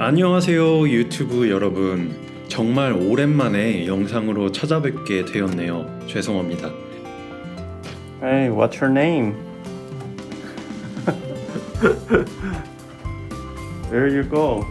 안녕하세요 유튜브 여러분. 정말 오랜만에 영상으로 찾아뵙게 되었네요. 죄송합니다. Hey, what's your name? Where you go?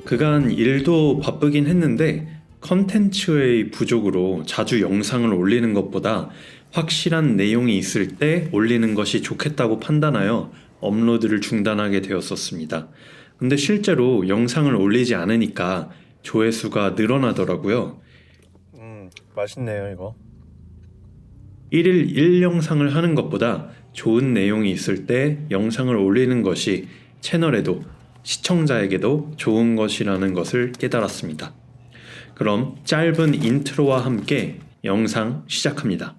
그간 일도 바쁘긴 했는데 컨텐츠의 부족으로 자주 영상을 올리는 것보다 확실한 내용이 있을 때 올리는 것이 좋겠다고 판단하여 업로드를 중단하게 되었었습니다. 근데 실제로 영상을 올리지 않으니까 조회수가 늘어나더라고요. 맛있네요 이거. 1일 1영상을 하는 것보다 좋은 내용이 있을 때 영상을 올리는 것이 채널에도 시청자에게도 좋은 것이라는 것을 깨달았습니다. 그럼 짧은 인트로와 함께 영상 시작합니다.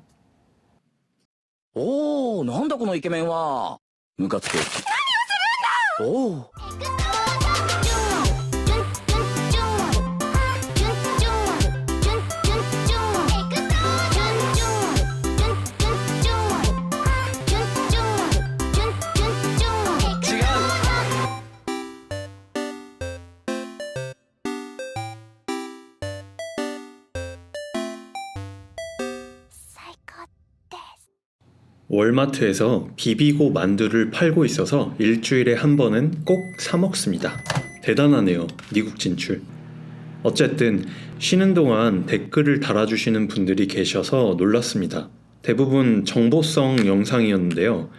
おー、なんだこのイケメンは。ムカつく。何をするんだ。おー。월마트에서 비비고 만두를 팔고 있어서 일주일에 한 번은 꼭 사 먹습니다. 대단하네요, 미국 진출. 어쨌든 쉬는 동안 댓글을 달아주시는 분들이 계셔서 놀랐습니다. 대부분 정보성 영상이었는데요.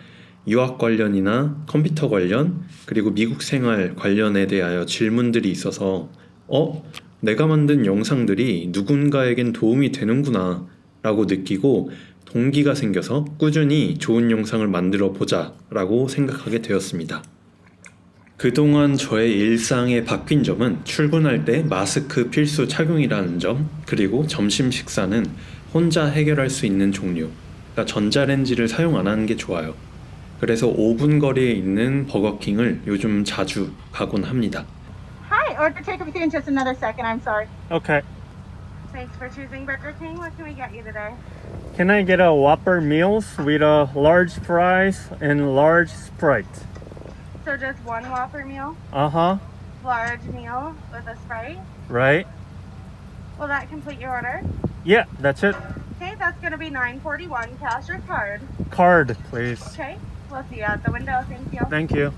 유학 관련이나 컴퓨터 관련, 그리고 미국 생활 관련에 대하여 질문들이 있어서 내가 만든 영상들이 누군가에겐 도움이 되는구나 라고 느끼고 동기가 생겨서 꾸준히 좋은 영상을 만들어 보자 라고 생각하게 되었습니다. 그동안 저의 일상에 바뀐 점은 출근할 때 마스크 필수 착용이라는 점, 그리고 점심 식사는 혼자 해결할 수 있는 종류, 그러니까 전자레인지를 사용 안 하는 게 좋아요. 그래서 5분 거리에 있는 버거킹을 요즘 자주 가곤 합니다. Hi, order take with you in just another second. I'm sorry. Okay. Thanks for choosing Burger King. What can we get you today? Can I get a Whopper meals with a large fries and large Sprite? So just one Whopper meal, Uh-huh. large meal with a Sprite. Right? Will that complete your order? Yeah, that's it. Okay, that's going to be $9.41. Cash or card? Card, please. Okay, we'll see you at the window. Thank you. Thank you.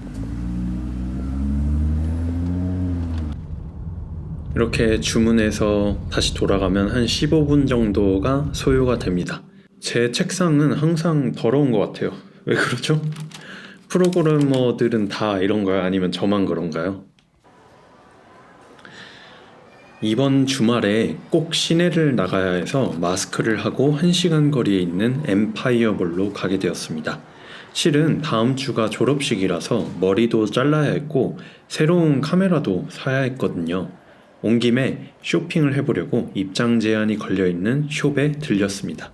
이렇게 주문해서 다시 돌아가면 한 15분 정도가 소요가 됩니다. 제 책상은 항상 더러운 것 같아요. 왜 그러죠? 프로그래머들은 다 이런가요? 아니면 저만 그런가요? 이번 주말에 꼭 시내를 나가야 해서 마스크를 하고 1시간 거리에 있는 엠파이어몰로 가게 되었습니다. 실은 다음 주가 졸업식이라서 머리도 잘라야 했고 새로운 카메라도 사야 했거든요. 온 김에 쇼핑을 해보려고 입장 제한이 걸려있는 숍에 들렸습니다.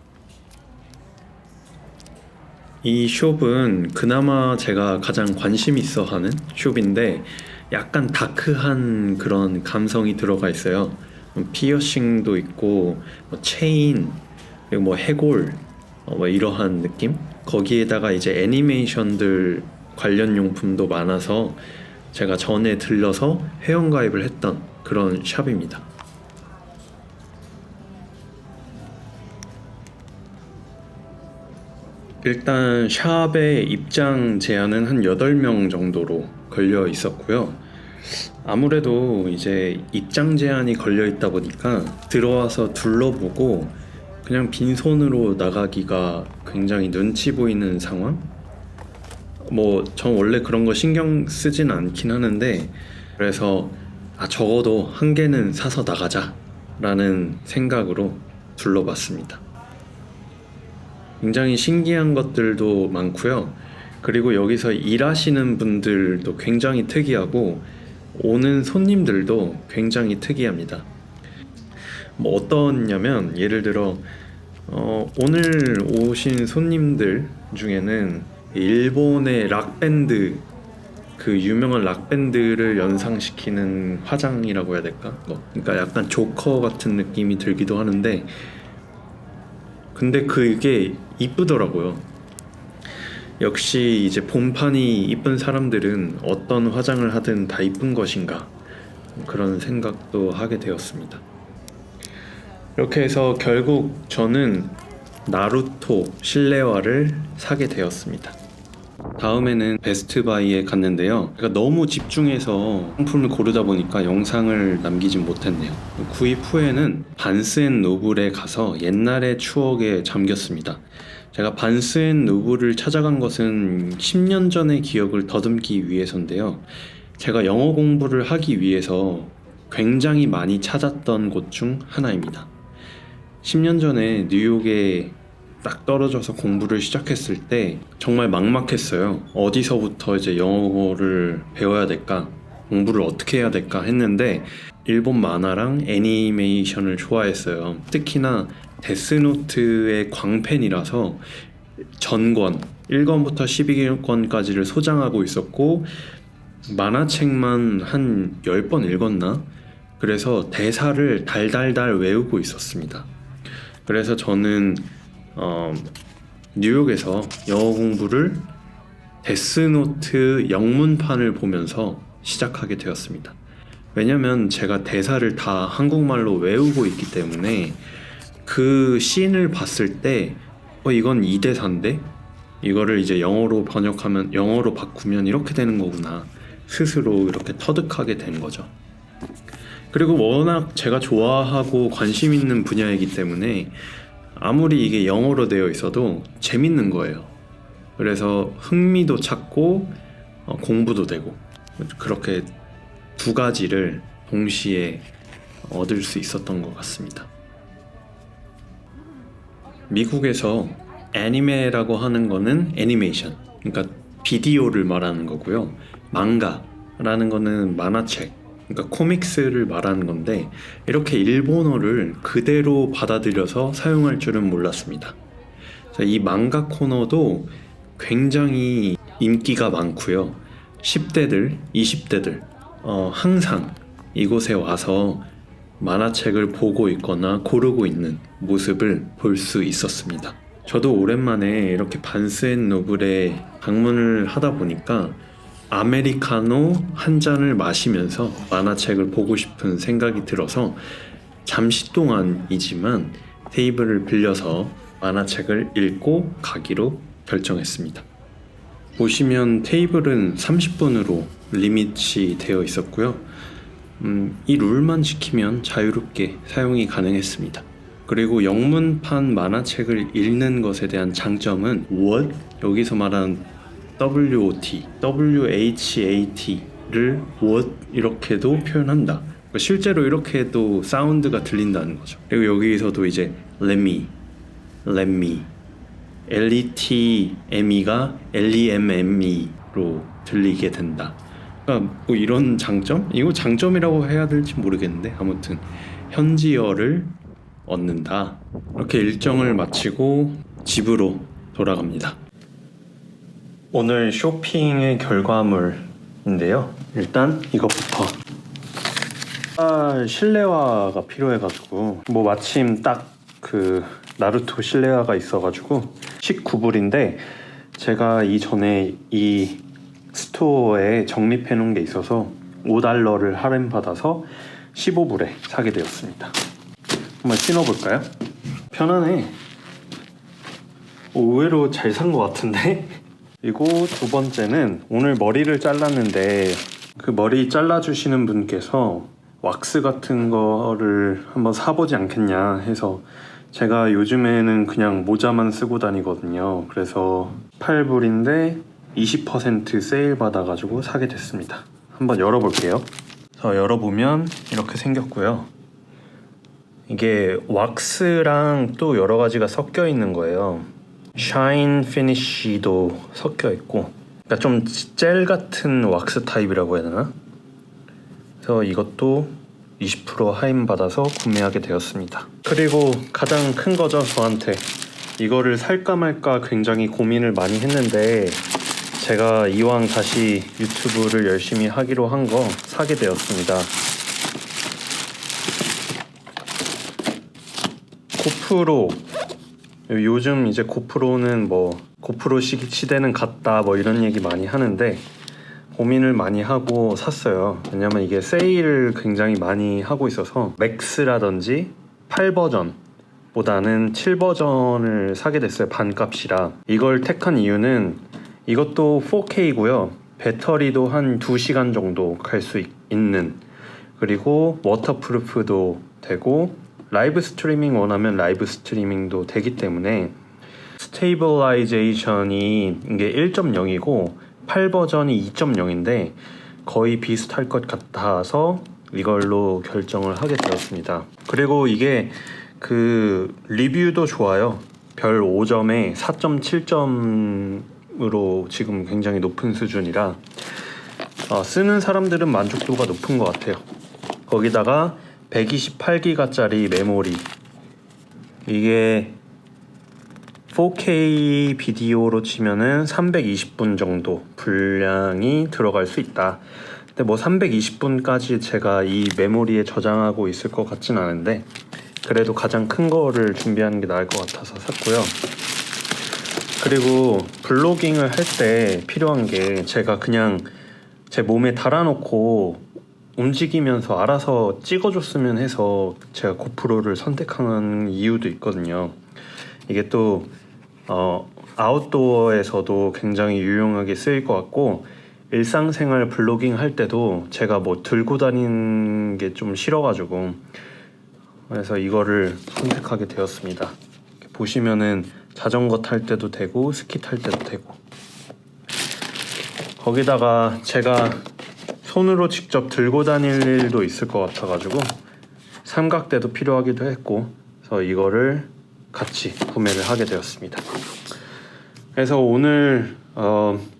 이 숍은 그나마 제가 가장 관심 있어 하는 숍인데 약간 다크한 그런 감성이 들어가 있어요. 피어싱도 있고 체인, 그리고 해골, 이러한 느낌? 거기에다가 이제 애니메이션들 관련 용품도 많아서 제가 전에 들러서 회원가입을 했던 그런 샵입니다. 일단 샵의 입장 제한은 한 8명 정도로 걸려 있었고요. 아무래도 이제 입장 제한이 걸려 있다 보니까 들어와서 둘러보고 그냥 빈손으로 나가기가 굉장히 눈치 보이는 상황? 전 원래 그런 거 신경 쓰진 않긴 하는데, 그래서 적어도 한 개는 사서 나가자 라는 생각으로 둘러봤습니다. 굉장히 신기한 것들도 많고요. 그리고 여기서 일하시는 분들도 굉장히 특이하고 오는 손님들도 굉장히 특이합니다. 어떠냐면 예를 들어 오늘 오신 손님들 중에는 일본의 락밴드, 그 유명한 락밴드를 연상시키는 화장이라고 해야 될까? 그러니까 약간 조커 같은 느낌이 들기도 하는데, 근데 그게 이쁘더라고요. 역시 이제 본판이 이쁜 사람들은 어떤 화장을 하든 다 이쁜 것인가, 그런 생각도 하게 되었습니다. 이렇게 해서 결국 저는 나루토 실내화를 사게 되었습니다. 다음에는 베스트바이에 갔는데요. 제가 너무 집중해서 상품을 고르다 보니까 영상을 남기진 못했네요. 구입 후에는 반스앤노블에 가서 옛날의 추억에 잠겼습니다. 제가 반스앤노블을 찾아간 것은 10년 전의 기억을 더듬기 위해서인데요. 제가 영어 공부를 하기 위해서 굉장히 많이 찾았던 곳 중 하나입니다. 10년 전에 뉴욕에 딱 떨어져서 공부를 시작했을 때 정말 막막했어요. 어디서부터 이제 영어를 배워야 될까? 공부를 어떻게 해야 될까 했는데 일본 만화랑 애니메이션을 좋아했어요. 특히나 데스노트의 광팬이라서 전권 1권부터 12권까지를 소장하고 있었고 만화책만 한 10번 읽었나? 그래서 대사를 달달달 외우고 있었습니다. 그래서 저는 뉴욕에서 영어 공부를 데스노트 영문판을 보면서 시작하게 되었습니다. 왜냐면 제가 대사를 다 한국말로 외우고 있기 때문에 그 씬을 봤을 때 이건 이 대사인데 이거를 이제 영어로 번역하면, 영어로 바꾸면 이렇게 되는 거구나, 스스로 이렇게 터득하게 된 거죠. 그리고 워낙 제가 좋아하고 관심 있는 분야이기 때문에 아무리 이게 영어로 되어 있어도 재밌는 거예요. 그래서 흥미도 찾고 공부도 되고, 그렇게 두 가지를 동시에 얻을 수 있었던 것 같습니다. 미국에서 애니메라고 하는 거는 애니메이션, 그러니까 비디오를 말하는 거고요. 망가라는 거는 만화책, 그러니까 코믹스를 말하는 건데, 이렇게 일본어를 그대로 받아들여서 사용할 줄은 몰랐습니다. 이 망가 코너도 굉장히 인기가 많고요. 10대들, 20대들 항상 이곳에 와서 만화책을 보고 있거나 고르고 있는 모습을 볼 수 있었습니다. 저도 오랜만에 이렇게 반스앤노블에 방문을 하다 보니까 아메리카노 한 잔을 마시면서 만화책을 보고 싶은 생각이 들어서 잠시 동안이지만 테이블을 빌려서 만화책을 읽고 가기로 결정했습니다. 보시면 테이블은 30분으로 리밋이 되어 있었고요. 이 룰만 지키면 자유롭게 사용이 가능했습니다. 그리고 영문판 만화책을 읽는 것에 대한 장점은 what? 여기서 말하는 WOT, WHAT를 what 이렇게도 표현한다. 실제로 이렇게도 사운드가 들린다는 거죠. 그리고 여기서도 이제 let me, LETME가 LEMME로 들리게 된다. 그러니까 뭐 이런 장점? 이거 장점이라고 해야 될지 모르겠는데 아무튼 현지어를 얻는다. 이렇게 일정을 마치고 집으로 돌아갑니다. 오늘 쇼핑의 결과물인데요. 일단 이것부터 실내화가 필요해가지고 뭐 마침 딱 그 나루토 실내화가 있어가지고 19불인데 제가 이전에 이 스토어에 적립해 놓은 게 있어서 $5를 할인 받아서 15불에 사게 되었습니다. 한번 신어볼까요? 편하네. 의외로 잘 산 것 같은데? 그리고 두 번째는 오늘 머리를 잘랐는데 그 머리 잘라주시는 분께서 왁스 같은 거를 한번 사보지 않겠냐 해서 제가 요즘에는 그냥 모자만 쓰고 다니거든요. 그래서 8불인데 20% 세일 받아가지고 사게 됐습니다. 한번 열어볼게요. 그래서 열어보면 이렇게 생겼고요. 이게 왁스랑 또 여러 가지가 섞여 있는 거예요. 샤인 피니쉬도 섞여 있고, 그러니까 좀 젤 같은 왁스 타입이라고 해야 되나? 그래서 이것도 20% 할인 받아서 구매하게 되었습니다. 그리고 가장 큰 거죠, 저한테. 이거를 살까 말까 굉장히 고민을 많이 했는데 제가 이왕 다시 유튜브를 열심히 하기로 한 거 사게 되었습니다. 고프로. 요즘 이제 고프로는 뭐 고프로 시대는 갔다 뭐 이런 얘기 많이 하는데 고민을 많이 하고 샀어요. 왜냐면 이게 세일을 굉장히 많이 하고 있어서 맥스라든지 8버전 보다는 7버전을 사게 됐어요. 반값이라. 이걸 택한 이유는 이것도 4K고요. 배터리도 한 2시간 정도 갈 수 있는, 그리고 워터프루프도 되고 라이브 스트리밍 원하면 라이브 스트리밍도 되기 때문에 스테이블라이제이션이 이게 1.0이고 8버전이 2.0인데 거의 비슷할 것 같아서 이걸로 결정을 하게 되었습니다. 그리고 이게 그 리뷰도 좋아요. 별 5점에 4.7점으로 지금 굉장히 높은 수준이라 쓰는 사람들은 만족도가 높은 것 같아요. 거기다가 128기가짜리 메모리, 이게 4K 비디오로 치면은 320분 정도 분량이 들어갈 수 있다. 근데 뭐 320분까지 제가 이 메모리에 저장하고 있을 것 같진 않은데 그래도 가장 큰 거를 준비하는 게 나을 것 같아서 샀고요. 그리고 블로깅을 할 때 필요한 게 제가 그냥 제 몸에 달아놓고 움직이면서 알아서 찍어줬으면 해서 제가 고프로를 선택하는 이유도 있거든요. 이게 또 아웃도어에서도 굉장히 유용하게 쓰일 것 같고 일상생활 블로깅 할 때도 제가 뭐 들고 다니는 게 좀 싫어가지고 그래서 이거를 선택하게 되었습니다. 보시면은 자전거 탈 때도 되고 스키 탈 때도 되고, 거기다가 제가 손으로 직접 들고 다닐 일도 있을 것 같아가지고 삼각대도 필요하기도 했고, 그래서 이거를 같이 구매를 하게 되었습니다. 그래서 오늘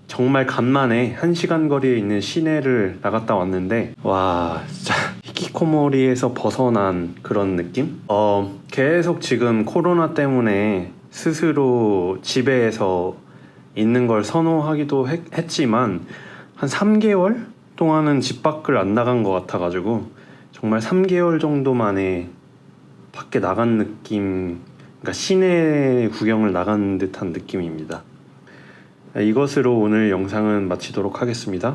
정말 간만에 1시간 거리에 있는 시내를 나갔다 왔는데 와 진짜 히키코모리에서 벗어난 그런 느낌? 계속 지금 코로나 때문에 스스로 집에서 있는 걸 선호하기도 했지만 한 3개월 동안은 집 밖을 안 나간 것 같아가지고 정말 3개월 정도 만에 밖에 나간 느낌, 그러니까 시내 구경을 나간 듯한 느낌입니다. 이것으로 오늘 영상은 마치도록 하겠습니다.